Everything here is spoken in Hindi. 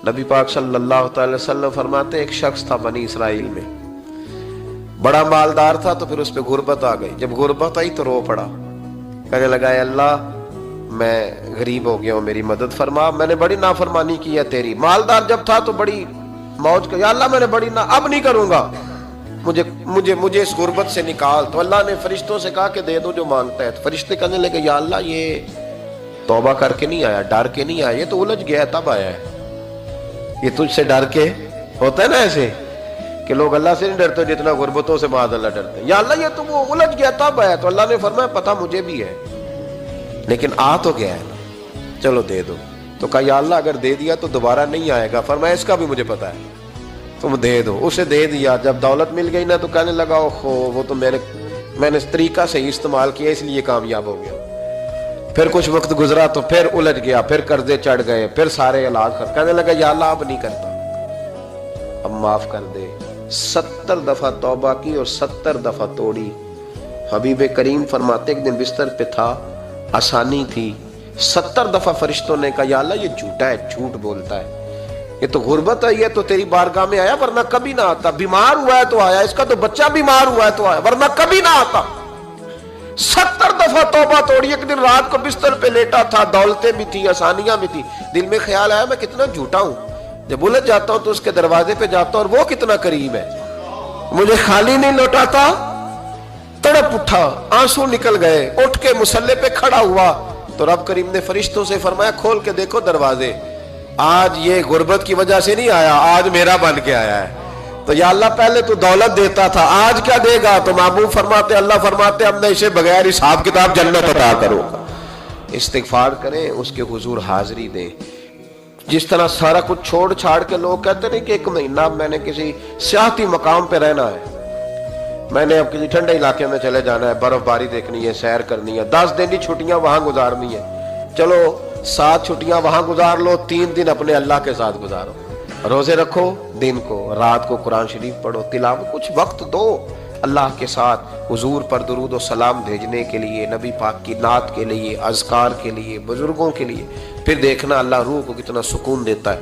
नबी पाक सल्लल्लाहु अलैहि वसल्लम फरमाते एक शख्स था बनी इसराइल में, बड़ा मालदार था, तो फिर उस पर गुर्बत आ गई। जब गुर्बत आई तो रो पड़ा, कहने लगा अल्लाह मैं गरीब हो गया हूँ, मेरी मदद फरमा, मैंने बड़ी नाफरमानी की है तेरी। मालदार जब था तो बड़ी मौज कर, अल्लाह मैंने बड़ी ना, अब नहीं करूंगा, मुझे मुझे मुझे इस गुर्बत से निकाल। तो अल्लाह ने फरिश्तों से कहा कि दे दो जो मांगता है। तो फरिश्ते कहने लगे या अल्लाह ये तौबा करके नहीं आया, डर के नहीं आया, ये तो उलझ गया तब आया है। ये तुझसे डर के होता है ना ऐसे कि लोग अल्लाह से नहीं डरते जितना गुर्बतों से माद अल्लाह डरते हैं। या अल्लाह ये तो वो उलझ गया तब आया। तो अल्लाह ने फरमाया पता मुझे भी है, लेकिन आ तो गया है ना, चलो दे दो। तो कहा या अल्लाह अगर दे दिया तो दोबारा नहीं आएगा। फरमाया इसका भी मुझे पता है, तुम दे दो। उसे दे दिया। जब दौलत मिल गई ना तो कहने लगा ओहो वो तो मैंने इस तरीका से ही इस्तेमाल किया इसलिए कामयाब हो गया। फिर कुछ वक्त गुजरा तो फिर उलझ गया, फिर कर्जे चढ़ गए, फिर सारे इलाज कर, कहने लगा या अल्लाह अब नहीं करता, अब माफ कर दे। 70 दफा तौबा की और 70 दफा तोड़ी। हबीब करीम फरमाते एक दिन बिस्तर पे था, आसानी थी, 70 दफा फरिश्तों ने कहा या अल्लाह ये झूठा है, झूठ बोलता है, ये तो गुर्बत है, ये तो तेरी बारगाह में आया वरना कभी ना आता, बीमार हुआ है तो आया, इसका तो बच्चा बीमार हुआ है तो आया वरना कभी ना आता। 70 दफा तौबा तोड़ी। एक दिन रात को बिस्तर पे लेटा था, दौलतें भी थी, आसानियां भी थी, दिल में ख्याल आया मैं कितना झूठा हूं, जब उलझ जाता हूं तो उसके दरवाजे पे जाता हूं और वो कितना करीब है, मुझे खाली नहीं लौटाता। तड़प उठा, आंसू निकल गए, उठ के मुसल्ले पे खड़ा हुआ तो रब करीम ने फरिश्तों से फरमाया खोल के देखो दरवाजे, आज ये गुर्बत की वजह से नहीं आया, आज मेरा बन के आया है। तो या अल्लाह पहले तो दौलत देता था, आज क्या देगा? तो महबूब फरमाते अल्लाह फरमाते अब मैं इसे बगैर हिसाब किताब जन्नत अता करूंगा। इस्तिगफार करें, उसके हुजूर हाजिरी दें। जिस तरह सारा कुछ छोड़ छाड़ के लोग कहते नहीं कि 1 महीना मैंने किसी सियाहती मकाम पे रहना है, मैंने अब किसी ठंडे इलाके में चले जाना है, बर्फबारी देखनी है, सैर करनी है, 10 दिन की छुट्टियां वहां गुजारनी है, चलो 7 छुट्टियां वहां गुजार लो, 3 दिन अपने अल्लाह के साथ गुजारो, रोजे रखो, दिन को रात को कुरान शरीफ पढ़ो, तिलावत, कुछ वक्त दो अल्लाह के साथ हुजूर पर दुरूद और सलाम भेजने के लिए, नबी पाक की नात के लिए, अज़कार के लिए, बुजुर्गों के लिए। फिर देखना अल्लाह रूह को कितना सुकून देता है।